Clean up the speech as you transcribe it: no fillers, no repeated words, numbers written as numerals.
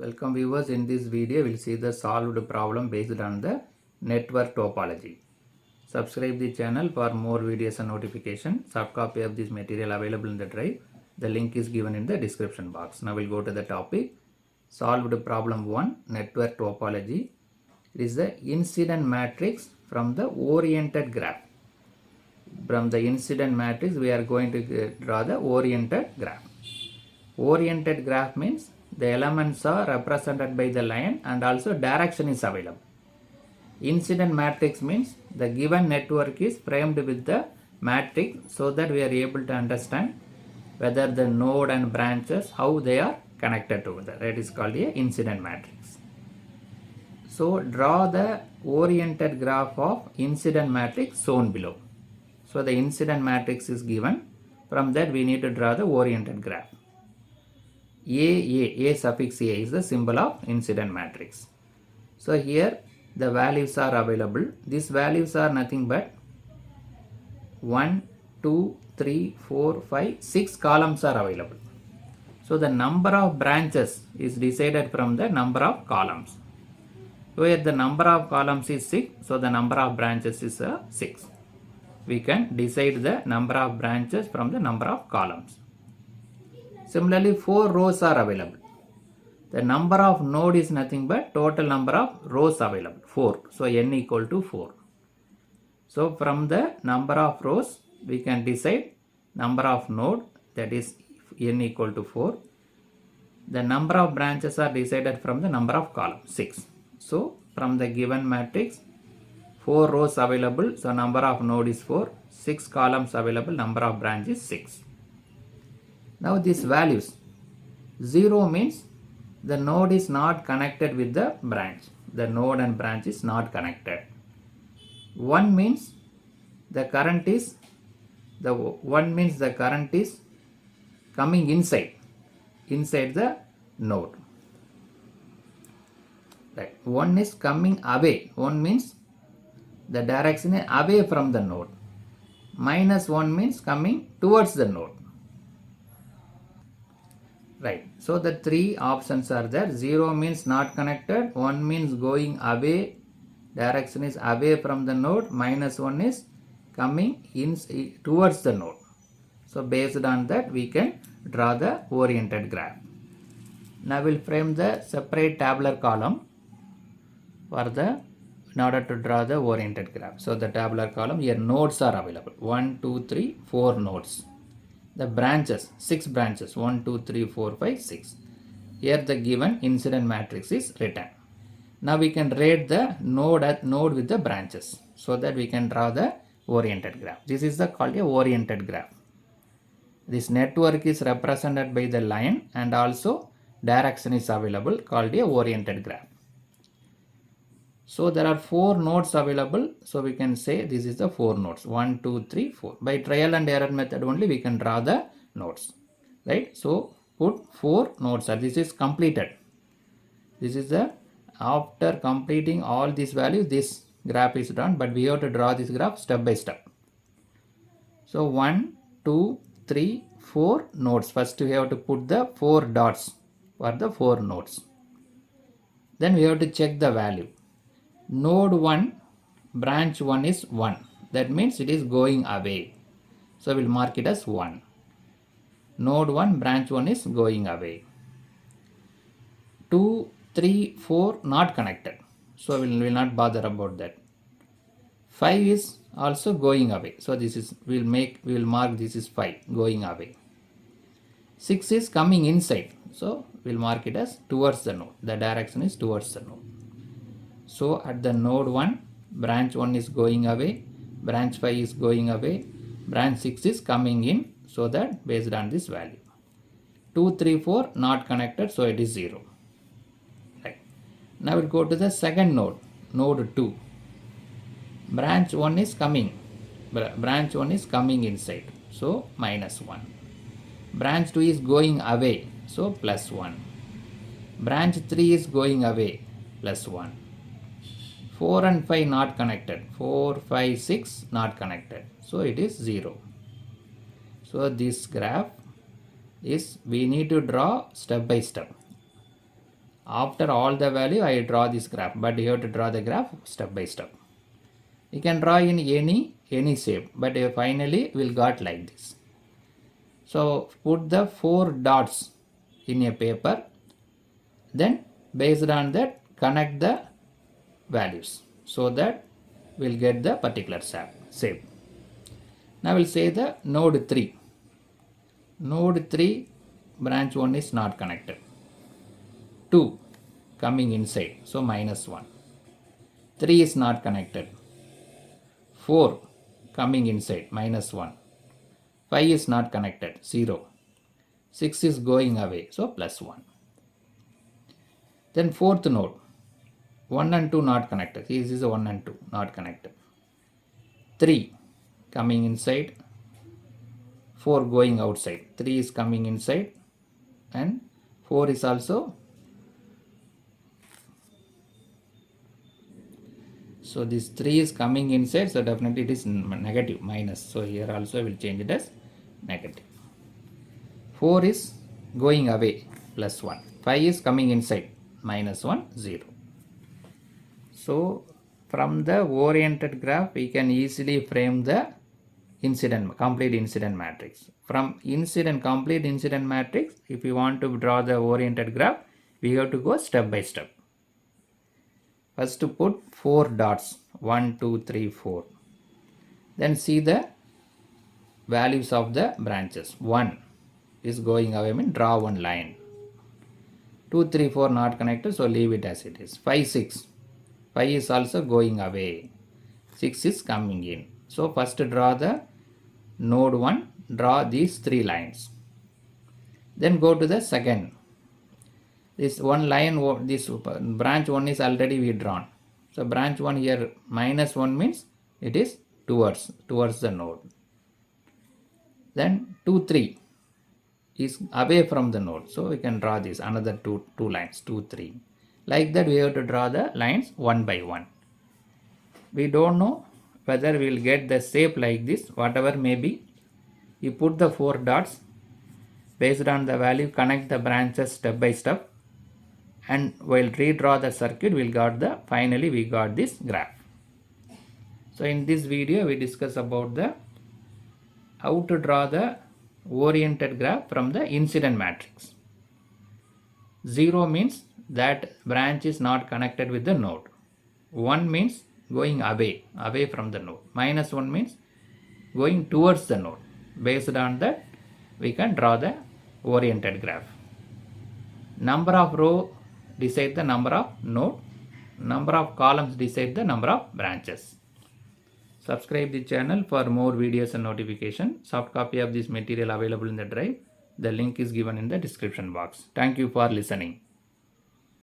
Welcome viewers, in this video we will see the solved problem based on the network topology. Subscribe the channel for more videos and notification. Soft copy of this material available in the drive. The link is given in the description box. Now we'll go to the topic. Solved problem 1, network topology. It is the incident matrix from the oriented graph. From the incident matrix we are going to draw the oriented graph. Oriented graph means the elements are represented by the line and also direction is available. Incident matrix means the given network is framed with the matrix so that we are able to understand whether the node and branches, how they are connected together. That is called a incident matrix. So draw the oriented graph of incident matrix shown below. So the incident matrix is given. From that we need to draw the oriented graph. A suffix A is the symbol of incident matrix. So here the values are available. These values are nothing but 1, 2, 3, 4, 5, 6 columns are available. So the number of branches is decided from the number of columns. Where the number of columns is 6, so the number of branches is 6. We can decide the number of branches from the number of columns. Similarly, 4 rows are available. The number of node is nothing but total number of rows available, 4. So n equal to 4. So from the number of rows, we can decide number of node, that is n equal to 4. The number of branches are decided from the number of columns, 6. So from the given matrix, 4 rows available, so number of node is 4. 6 columns available, number of branches is 6. Now these values, 0 means the node is not connected with the branch. The node and branch is not connected. 1 means the current is coming inside the node. Right. 1 is coming away. 1 means the direction is away from the node. -1 means coming towards the node. Right. So the 3 options are there. 0 means not connected. 1 means going away. Direction is away from the node. -1 is coming in towards the node. So based on that we can draw the oriented graph. Now we'll frame the separate tabular column in order to draw the oriented graph. So the tabular column, here nodes are available. 1, 2, 3, 4 nodes. The branches, 6 branches, 1, 2, 3, 4, 5, 6. Here the given incident matrix is written. Now we can rate the node with the branches so that we can draw the oriented graph. This is called a oriented graph. This network is represented by the line and also direction is available, called a oriented graph. So there are 4 nodes available. So we can say this is the 4 nodes. 1, 2, 3, 4. By trial and error method only we can draw the nodes. Right. So put 4 nodes. This is completed. This is after completing all these values, this graph is done. But we have to draw this graph step by step. So 1, 2, 3, 4 nodes. First we have to put the 4 dots for the 4 nodes. Then we have to check the value. Node 1, branch 1 is 1. That means it is going away. So we'll mark it as 1. Node 1, branch 1 is going away. 2, 3, 4 not connected. So we will not bother about that. 5 is also going away. So this is, we will mark this is 5 going away. 6 is coming inside. So we'll mark it as towards the node. The direction is towards the node. So at the node 1, branch 1 is going away, branch 5 is going away, branch 6 is coming in, so that based on this value. 2, 3, 4 not connected, so it is 0. Right. Now we'll go to the second node, node 2. Branch 1 is coming inside, so -1. Branch 2 is going away, so +1. Branch 3 is going away, +1. 4 and 5 not connected. 4, 5, 6 not connected. So it is 0. So this graph is we need to draw step by step. After all the value, I draw this graph, but you have to draw the graph step by step. You can draw in any shape, but finally we'll got like this. So put the 4 dots in a paper, then based on that connect the values so that we'll get the particular shape. Now we'll say the node 3. Node 3 branch 1 is not connected. 2 coming inside, so -1. 3 is not connected. 4 coming inside, -1. 5 is not connected, 0. 6 is going away, so +1. Then fourth node, 1 and 2 not connected. This is 1 and 2 not connected. 3 coming inside, 4 going outside. 3 is coming inside and 4 is also. So this 3 is coming inside, so definitely it is negative, minus. So here also I will change it as negative. 4 is going away, +1. 5 is coming inside, -1, 0. So from the oriented graph, we can easily frame the complete incident matrix. From complete incident matrix, if you want to draw the oriented graph, we have to go step by step. First to put 4 dots, 1, 2, 3, 4. Then see the values of the branches. 1 is going away, draw one line. 2, 3, 4 not connected, so leave it as it is. 5, 6. 5 is also going away. 6 is coming in. So first draw the node 1, draw these 3 lines. Then go to the second. This one line, this branch 1 is already we drawn. So branch 1 here -1 means it is towards the node. Then 2, 3 is away from the node. So we can draw this another two lines, 2, 3. Like that we have to draw the lines one by one. We don't know whether we will get the shape like this, whatever may be. You put the 4 dots, based on the value connect the branches step by step, and we'll redraw the circuit, finally we got this graph. So in this video we discuss about the how to draw the oriented graph from the incident matrix. 0 means that branch is not connected with the node. 1 means going away from the node. -1 means going towards the node. Based on that, we can draw the oriented graph. Number of row decide the number of node. Number of columns decide the number of branches. Subscribe the channel for more videos and notification. Soft copy of this material available in the drive. The link is given in the description box. Thank you for listening.